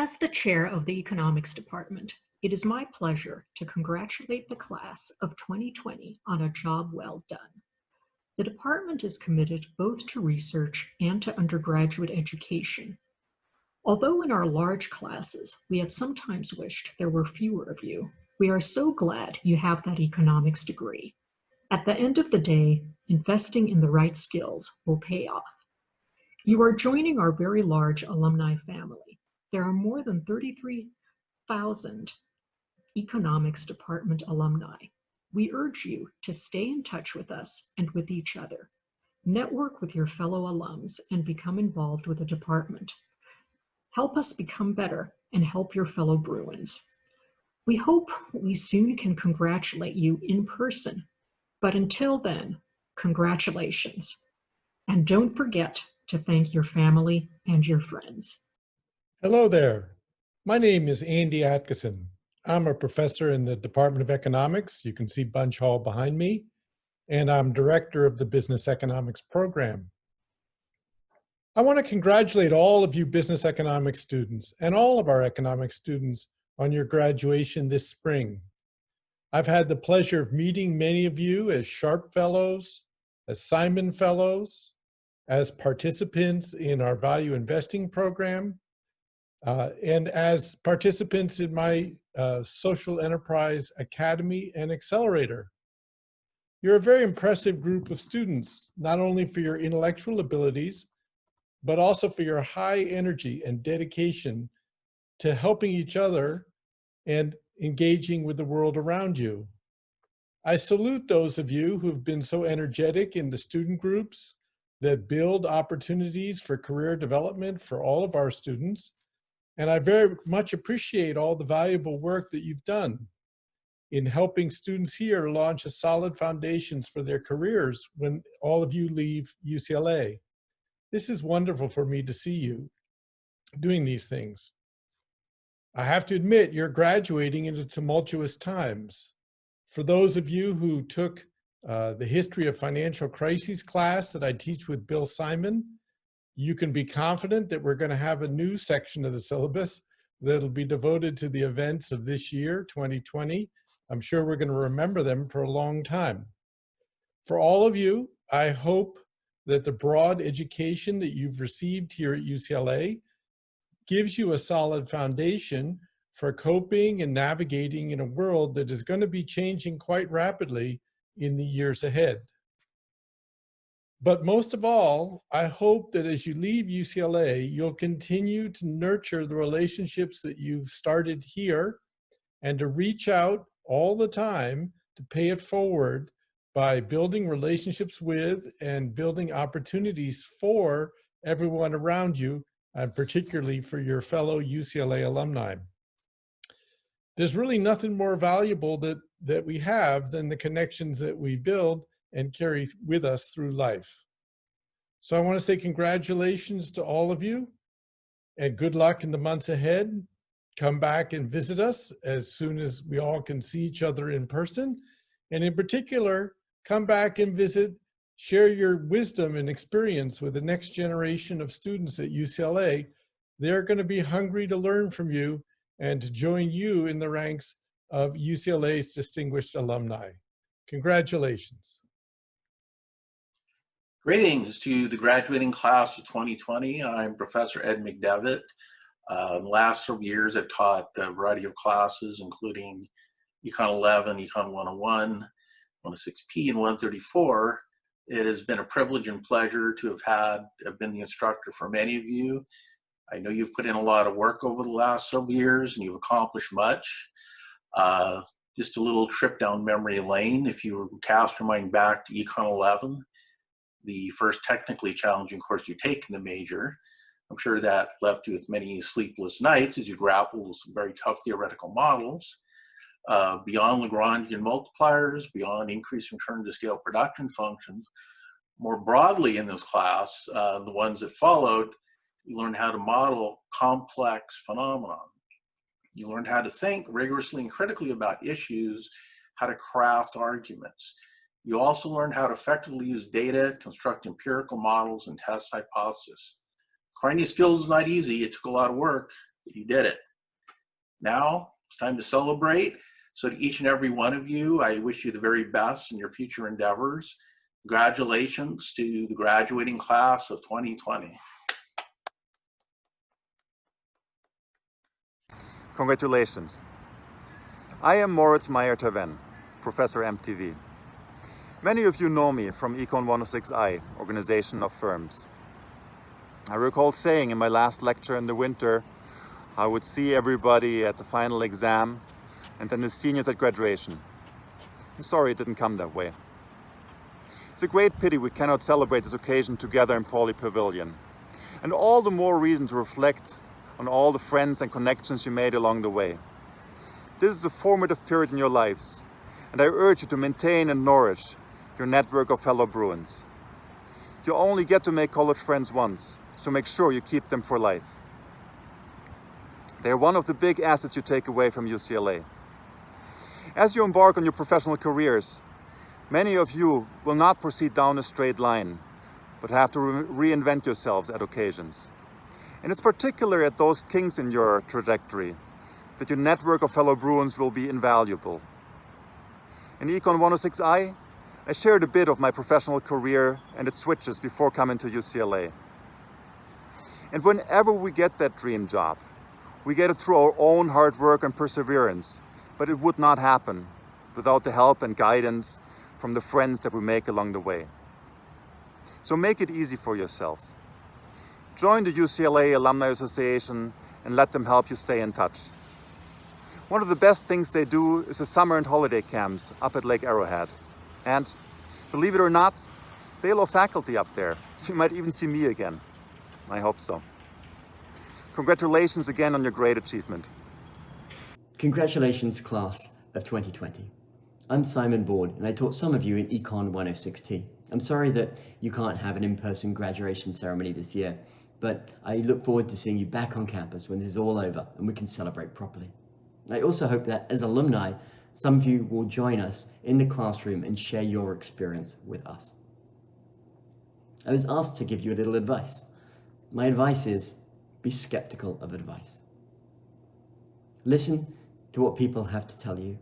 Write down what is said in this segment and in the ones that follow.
As the chair of the economics department, it is my pleasure to congratulate the class of 2020 on a job well done. The department is committed both to research and to undergraduate education. Although in our large classes, we have sometimes wished there were fewer of you, we are so glad you have that economics degree. At the end of the day, investing in the right skills will pay off. You are joining our very large alumni family. There are more than 33,000 economics department alumni. We urge you to stay in touch with us and with each other. Network with your fellow alums and become involved with the department. Help us become better and help your fellow Bruins. We hope we soon can congratulate you in person, but until then, congratulations. And don't forget to thank your family and your friends. Hello there. My name is Andy Atkinson. I'm a professor in the Department of Economics. You can see Bunch Hall behind me, and I'm director of the Business Economics program. I want to congratulate all of you business economics students and all of our economics students on your graduation this spring. I've had the pleasure of meeting many of you as Sharp Fellows, as Simon Fellows, as participants in our value investing program, and as participants in my Social Enterprise Academy and Accelerator. You're a very impressive group of students, not only for your intellectual abilities, but also for your high energy and dedication to helping each other and engaging with the world around you. I salute those of you who've been so energetic in the student groups that build opportunities for career development for all of our students. And I very much appreciate all the valuable work that you've done in helping students here launch a solid foundations for their careers when all of you leave UCLA. This is wonderful for me to see you doing these things. I have to admit, you're graduating into tumultuous times. For those of you who took the History of Financial Crises class that I teach with Bill Simon, you can be confident that we're going to have a new section of the syllabus that'll be devoted to the events of this year, 2020. I'm sure we're going to remember them for a long time. For all of you, I hope that the broad education that you've received here at UCLA gives you a solid foundation for coping and navigating in a world that is going to be changing quite rapidly in the years ahead. But most of all, I hope that as you leave UCLA, you'll continue to nurture the relationships that you've started here and to reach out all the time to pay it forward by building relationships with and building opportunities for everyone around you, and particularly for your fellow UCLA alumni. There's really nothing more valuable that we have than the connections that we build and carry with us through life. So I want to say congratulations to all of you and good luck in the months ahead. Come back and visit us as soon as we all can see each other in person. And in particular, come back and visit, share your wisdom and experience with the next generation of students at UCLA. They're going to be hungry to learn from you and to join you in the ranks of UCLA's distinguished alumni. Congratulations. Greetings to the graduating class of 2020. I'm Professor Ed McDevitt. The last several years, I've taught a variety of classes, including Econ 11, Econ 101, 106P, and 134. It has been a privilege and pleasure to have been the instructor for many of you. I know you've put in a lot of work over the last several years and you've accomplished much. Just a little trip down memory lane. If you cast your mind back to Econ 11, the first technically challenging course you take in the major, I'm sure that left you with many sleepless nights as you grapple with some very tough theoretical models. Beyond Lagrangian multipliers, beyond increasing return to scale production functions, more broadly in this class, the ones that followed, you learned how to model complex phenomena. You learned how to think rigorously and critically about issues, how to craft arguments. You also learned how to effectively use data, construct empirical models, and test hypotheses. Acquiring these skills is not easy. It took a lot of work. You did it. Now it's time to celebrate. So to each and every one of you, I wish you the very best in your future endeavors. Congratulations to the graduating class of 2020. Congratulations. I am Moritz Meyer-Taven, Professor MTV. Many of you know me from Econ 106I, Organization of Firms. I recall saying in my last lecture in the winter, I would see everybody at the final exam and then the seniors at graduation. I'm sorry it didn't come that way. It's a great pity we cannot celebrate this occasion together in Pauli Pavilion. And all the more reason to reflect on all the friends and connections you made along the way. This is a formative period in your lives, and I urge you to maintain and nourish your network of fellow Bruins. You only get to make college friends once, so make sure you keep them for life. They are one of the big assets you take away from UCLA. As you embark on your professional careers, many of you will not proceed down a straight line, but have to reinvent yourselves at occasions. And it's particular at those kinks in your trajectory that your network of fellow Bruins will be invaluable. In Econ 106I, I shared a bit of my professional career and its switches before coming to UCLA. And whenever we get that dream job, we get it through our own hard work and perseverance, but it would not happen without the help and guidance from the friends that we make along the way. So make it easy for yourselves. Join the UCLA Alumni Association and let them help you stay in touch. One of the best things they do is the summer and holiday camps up at Lake Arrowhead. And believe it or not, they love faculty up there, so you might even see me again. I hope so. Congratulations again on your great achievement. Congratulations, class of 2020. I'm Simon Board, and I taught some of you in Econ 106T. I'm sorry that you can't have an in-person graduation ceremony this year, but I look forward to seeing you back on campus when this is all over and we can celebrate properly. I also hope that as alumni, some of you will join us in the classroom and share your experience with us. I was asked to give you a little advice. My advice is, be skeptical of advice. Listen to what people have to tell you.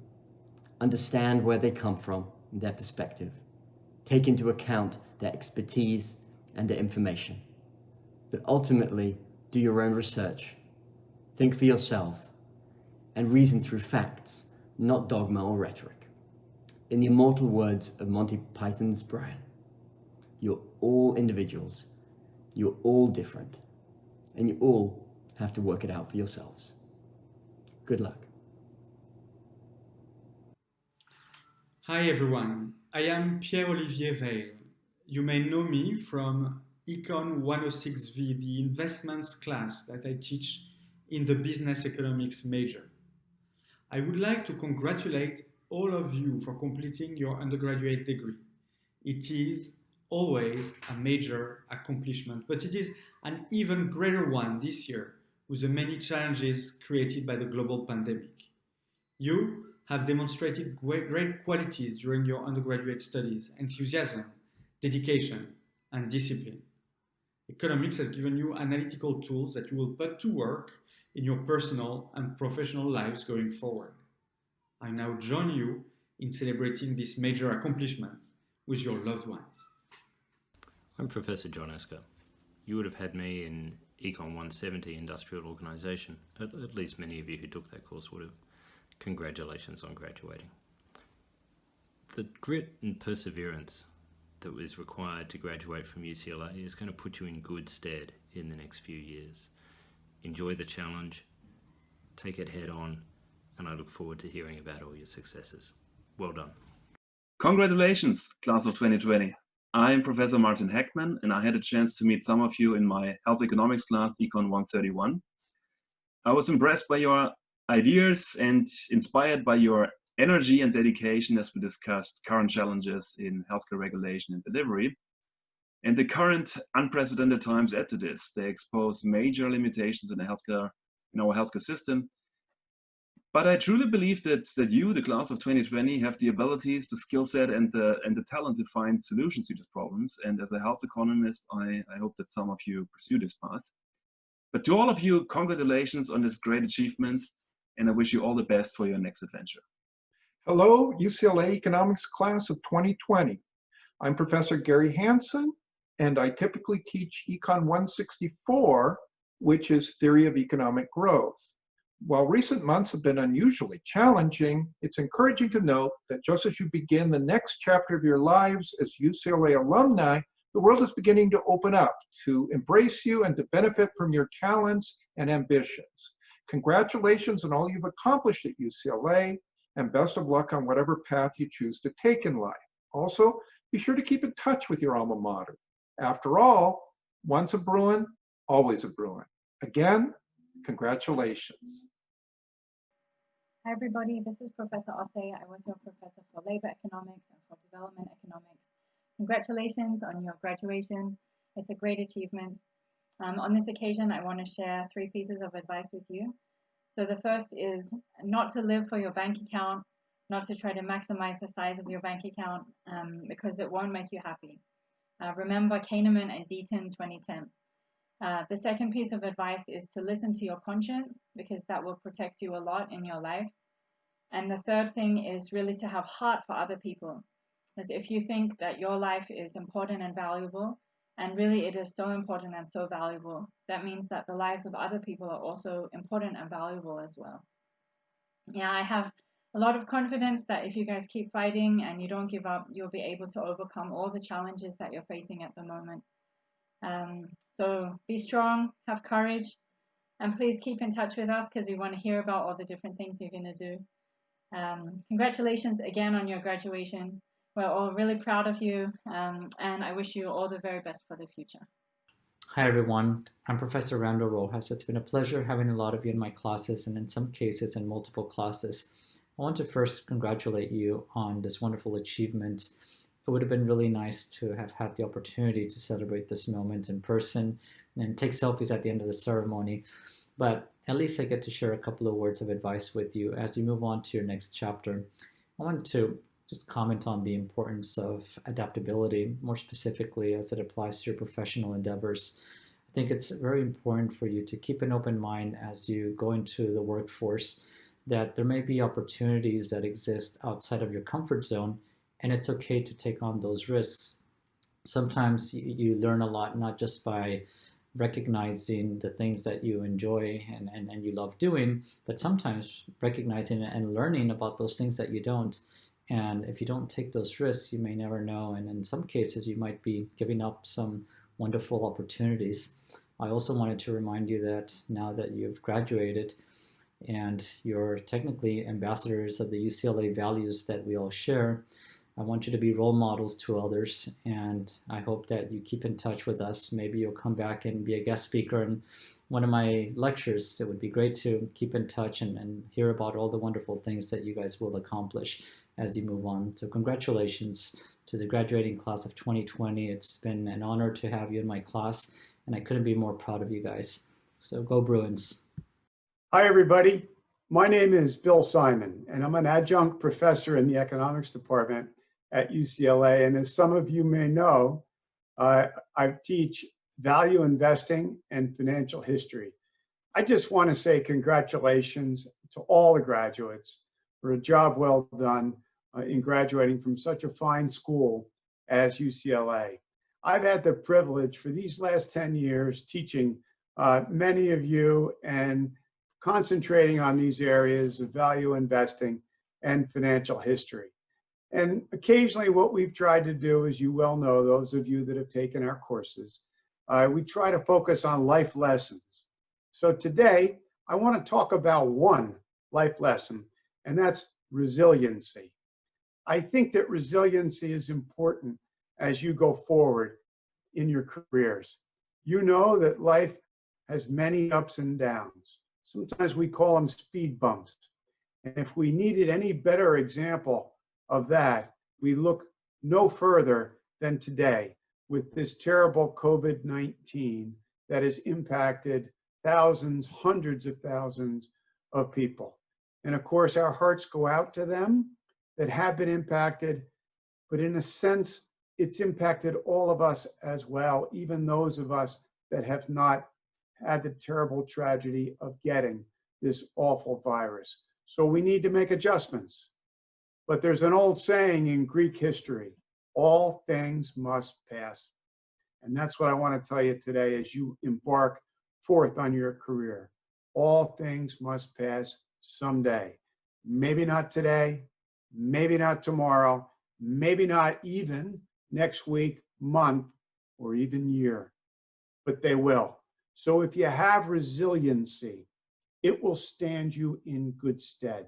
Understand where they come from, their perspective. Take into account their expertise and their information. But ultimately, do your own research. Think for yourself and reason through facts, not dogma or rhetoric. In the immortal words of Monty Python's Brian, you're all individuals, you're all different, and you all have to work it out for yourselves. Good luck. Hi everyone, I am Pierre-Olivier Veil. You may know me from Econ 106V, the investments class that I teach in the business economics major. I would like to congratulate all of you for completing your undergraduate degree. It is always a major accomplishment, but it is an even greater one this year with the many challenges created by the global pandemic. You have demonstrated great qualities during your undergraduate studies: enthusiasm, dedication, and discipline. Economics has given you analytical tools that you will put to work in your personal and professional lives going forward. I now join you in celebrating this major accomplishment with your loved ones. I'm Professor John Esker. You would have had me in Econ 170, Industrial Organisation. At least many of you who took that course would have. Congratulations on graduating. The grit and perseverance that was required to graduate from UCLA is going to put you in good stead in the next few years. Enjoy the challenge, take it head on, and I look forward to hearing about all your successes. Well done. Congratulations, class of 2020. I'm Professor Martin Heckman, and I had a chance to meet some of you in my health economics class, Econ 131. I was impressed by your ideas and inspired by your energy and dedication as we discussed current challenges in healthcare regulation and delivery. And the current unprecedented times add to this. They expose major limitations in our healthcare system. But I truly believe that you, the class of 2020, have the abilities, the skill set, and the talent to find solutions to these problems. And as a health economist, I hope that some of you pursue this path. But to all of you, congratulations on this great achievement, and I wish you all the best for your next adventure. Hello, UCLA Economics class of 2020. I'm Professor Gary Hansen, and I typically teach Econ 164, which is Theory of Economic Growth. While recent months have been unusually challenging, it's encouraging to note that just as you begin the next chapter of your lives as UCLA alumni, the world is beginning to open up to embrace you and to benefit from your talents and ambitions. Congratulations on all you've accomplished at UCLA, and best of luck on whatever path you choose to take in life. Also, be sure to keep in touch with your alma mater. After all, once a Bruin, always a Bruin. Again, congratulations. Hi everybody, this is Professor Osse. I was your professor for labor economics and for development economics. Congratulations on your graduation. It's a great achievement. On this occasion, I want to share 3 pieces of advice with you. So the first is not to live for your bank account, not to try to maximize the size of your bank account because it won't make you happy. Remember Kahneman and Deaton 2010. The second piece of advice is to listen to your conscience because that will protect you a lot in your life. And the third thing is really to have heart for other people. Because if you think that your life is important and valuable, and really it is so important and so valuable, that means that the lives of other people are also important and valuable as well. Yeah, I have a lot of confidence that if you guys keep fighting and you don't give up, you'll be able to overcome all the challenges that you're facing at the moment. So be strong, have courage, and please keep in touch with us because we want to hear about all the different things you're going to do. Congratulations again on your graduation. We're all really proud of you, and I wish you all the very best for the future. Hi everyone, I'm Professor Randall Rojas. It's been a pleasure having a lot of you in my classes and in some cases in multiple classes. I want to first congratulate you on this wonderful achievement. It would have been really nice to have had the opportunity to celebrate this moment in person and take selfies at the end of the ceremony, but at least I get to share a couple of words of advice with you as you move on to your next chapter. I want to just comment on the importance of adaptability, more specifically as it applies to your professional endeavors. I think it's very important for you to keep an open mind as you go into the workforce, that there may be opportunities that exist outside of your comfort zone, and it's okay to take on those risks. Sometimes you learn a lot, not just by recognizing the things that you enjoy and you love doing, but sometimes recognizing and learning about those things that you don't. And if you don't take those risks, you may never know. And in some cases, you might be giving up some wonderful opportunities. I also wanted to remind you that now that you've graduated and you're technically ambassadors of the UCLA values that we all share, I want you to be role models to others, and I hope that you keep in touch with us. Maybe you'll come back and be a guest speaker in one of my lectures. It would be great to keep in touch and hear about all the wonderful things that you guys will accomplish as you move on. So congratulations to the graduating class of 2020. It's been an honor to have you in my class, and I couldn't be more proud of you guys. So go Bruins. Hi, everybody. My name is Bill Simon, and I'm an adjunct professor in the economics department at UCLA. And as some of you may know, I teach value investing and financial history. I just want to say congratulations to all the graduates for a job well done in graduating from such a fine school as UCLA. I've had the privilege for these last 10 years teaching many of you and concentrating on these areas of value investing and financial history. And occasionally what we've tried to do, as you well know, those of you that have taken our courses, we try to focus on life lessons. So today, I want to talk about one life lesson, and that's resiliency. I think that resiliency is important as you go forward in your careers. You know that life has many ups and downs. Sometimes we call them speed bumps. And if we needed any better example of that, we look no further than today with this terrible COVID-19 that has impacted thousands, hundreds of thousands of people. And of course, our hearts go out to them that have been impacted, but in a sense, it's impacted all of us as well, even those of us that have not had the terrible tragedy of getting this awful virus. So we need to make adjustments. But there's an old saying in Greek history, all things must pass. And that's what I want to tell you today as you embark forth on your career. All things must pass someday. Maybe not today, maybe not tomorrow, maybe not even next week, month, or even year, but they will. So if you have resiliency, it will stand you in good stead.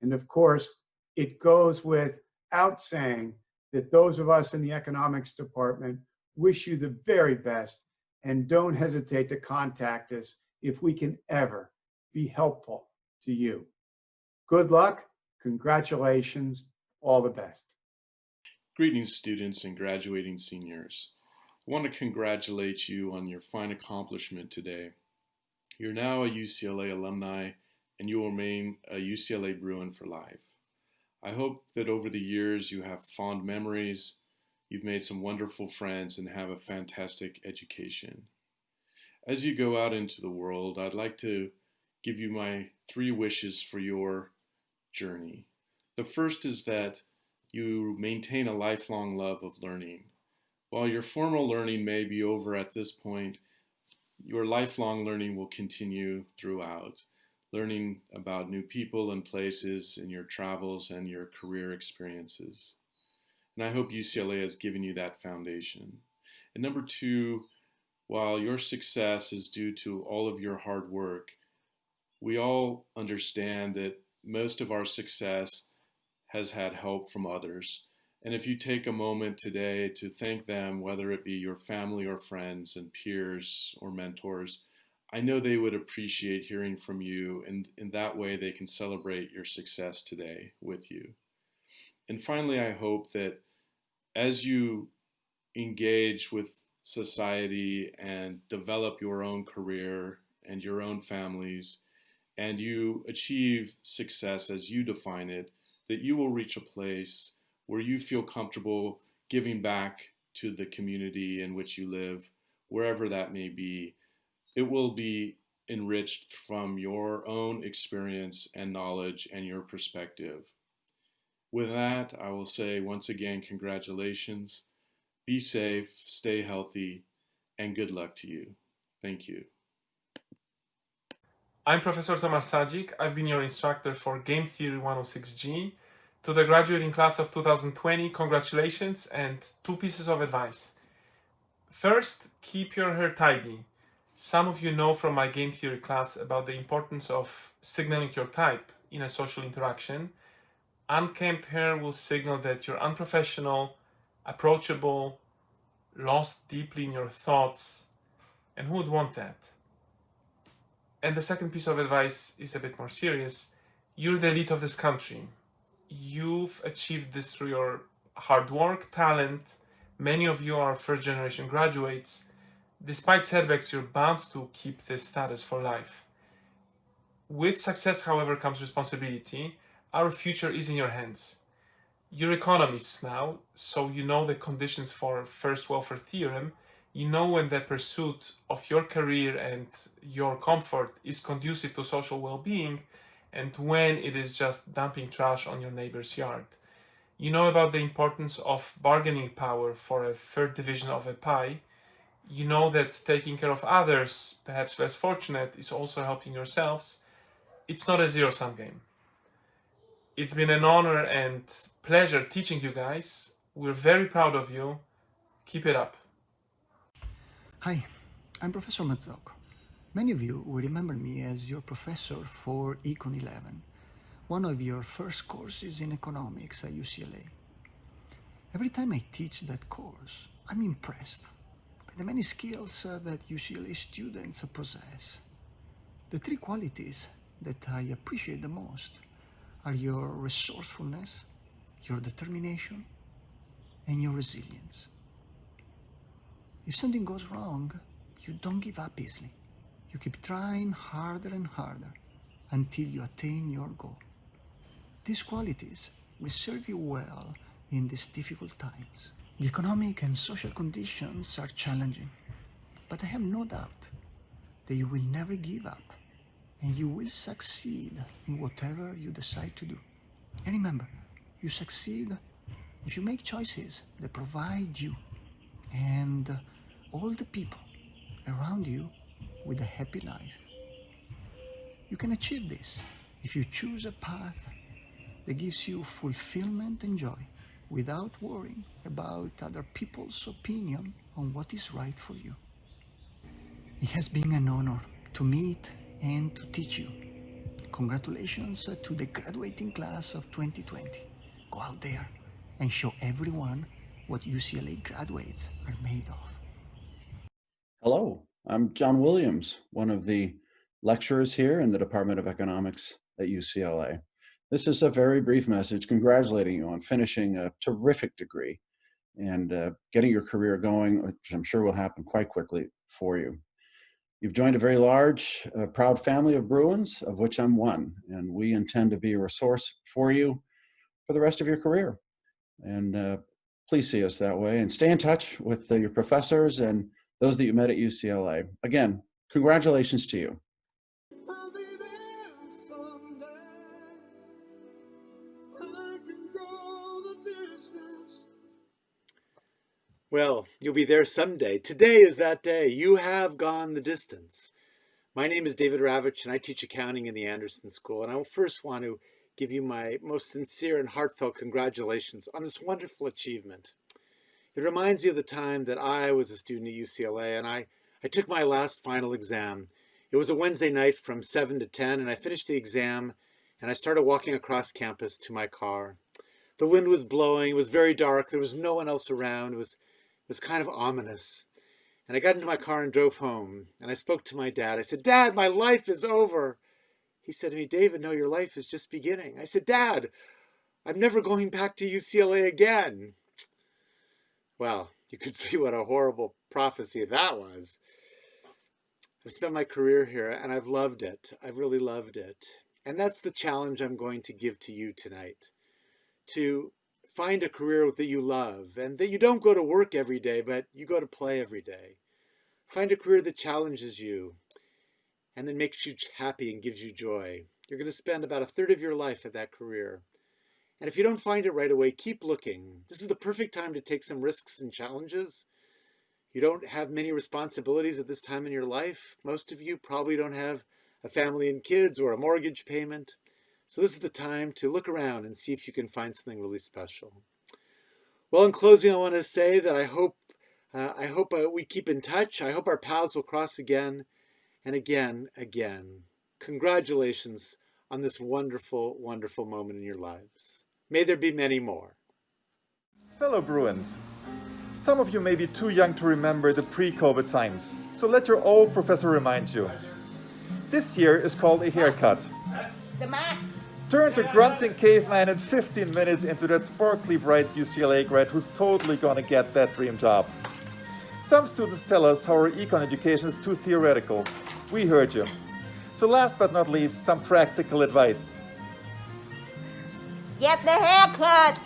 And of course, it goes without saying that those of us in the economics department wish you the very best and don't hesitate to contact us if we can ever be helpful to you. Good luck, congratulations, all the best. Greetings, students and graduating seniors. I want to congratulate you on your fine accomplishment today. You're now a UCLA alumni and you will remain a UCLA Bruin for life. I hope that over the years you have fond memories, you've made some wonderful friends, and have a fantastic education. As you go out into the world, I'd like to give you my 3 wishes for your journey. The first is that you maintain a lifelong love of learning. While your formal learning may be over at this point, your lifelong learning will continue throughout, learning about new people and places in your travels and your career experiences. And I hope UCLA has given you that foundation. And number 2, while your success is due to all of your hard work, we all understand that most of our success has had help from others. And if you take a moment today to thank them, whether it be your family or friends and peers or mentors, I know they would appreciate hearing from you, and in that way they can celebrate your success today with you. And finally, I hope that as you engage with society and develop your own career and your own families, and you achieve success as you define it, that you will reach a place where you feel comfortable giving back to the community in which you live, wherever that may be. It will be enriched from your own experience and knowledge and your perspective. With that, I will say once again, congratulations. Be safe, stay healthy, and good luck to you. Thank you. I'm Professor Tomasz Sadzik. I've been your instructor for Game Theory 106G. To the graduating class of 2020, congratulations and 2 pieces of advice. First, keep your hair tidy. Some of you know from my game theory class about the importance of signaling your type in a social interaction. Unkempt hair will signal that you're unprofessional, approachable, lost deeply in your thoughts, and who would want that? And the second piece of advice is a bit more serious. You're the elite of this country. You've achieved this through your hard work, talent. Many of you are first generation graduates. Despite setbacks, you're bound to keep this status for life. With success, however, comes responsibility. Our future is in your hands. You're economists now, so you know the conditions for first welfare theorem. You know when the pursuit of your career and your comfort is conducive to social well-being, and when it is just dumping trash on your neighbor's yard. You know about the importance of bargaining power for a third division of a pie. You know that taking care of others, perhaps less fortunate, is also helping yourselves. It's not a zero-sum game. It's been an honor and pleasure teaching you guys. We're very proud of you. Keep it up. Hi, I'm Professor Mazzocco. Many of you will remember me as your professor for Econ 11, one of your first courses in economics at UCLA. Every time I teach that course, I'm impressed by the many skills that UCLA students possess. The 3 qualities that I appreciate the most are your resourcefulness, your determination, and your resilience. If something goes wrong, you don't give up easily. You keep trying harder and harder until you attain your goal. These qualities will serve you well in these difficult times. The economic and social conditions are challenging, but I have no doubt that you will never give up and you will succeed in whatever you decide to do. And remember, you succeed if you make choices that provide you and all the people around you with a happy life. You can achieve this if you choose a path that gives you fulfillment and joy without worrying about other people's opinion on what is right for you. It has been an honor to meet and to teach you. Congratulations to the graduating class of 2020. Go out there and show everyone what UCLA graduates are made of. Hello, I'm John Williams, one of the lecturers here in the Department of Economics at UCLA. This is a very brief message congratulating you on finishing a terrific degree and getting your career going, which I'm sure will happen quite quickly for you. You've joined a very large, proud family of Bruins, of which I'm one, and we intend to be a resource for you for the rest of your career. And please see us that way and stay in touch with your professors and those that you met at UCLA. Again, congratulations to you. Well, you'll be there someday. Today is that day. You have gone the distance. My name is David Ravitch, and I teach accounting in the Anderson School. And I first want to give you my most sincere and heartfelt congratulations on this wonderful achievement. It reminds me of the time that I was a student at UCLA, and I took my last final exam. It was a Wednesday night from 7 to 10, and I finished the exam, and I started walking across campus to my car. The wind was blowing. It was very dark. There was no one else around. It was kind of ominous. And I got into my car and drove home, and I spoke to my dad. I said, "Dad, my life is over." He said to me, "David, no, your life is just beginning." I said, "Dad, I'm never going back to UCLA again." Well, you could see what a horrible prophecy that was. I've spent my career here, and I've loved it. I've really loved it. And that's the challenge I'm going to give to you tonight. To find a career that you love and that you don't go to work every day, but you go to play every day. Find a career that challenges you and that makes you happy and gives you joy. You're going to spend about a third of your life at that career. And if you don't find it right away, keep looking. This is the perfect time to take some risks and challenges. You don't have many responsibilities at this time in your life. Most of you probably don't have a family and kids or a mortgage payment. So this is the time to look around and see if you can find something really special. Well, in closing, I want to say that I hope we keep in touch. I hope our paths will cross again and again. Congratulations on this wonderful, wonderful moment in your lives. May there be many more. Fellow Bruins, some of you may be too young to remember the pre-COVID times, so let your old professor remind you. This year is called a haircut. Turns a grunting caveman in 15 minutes into that sparkly bright UCLA grad who's totally gonna get that dream job. Some students tell us how our econ education is too theoretical. We heard you. So last but not least, some practical advice. Get the haircut!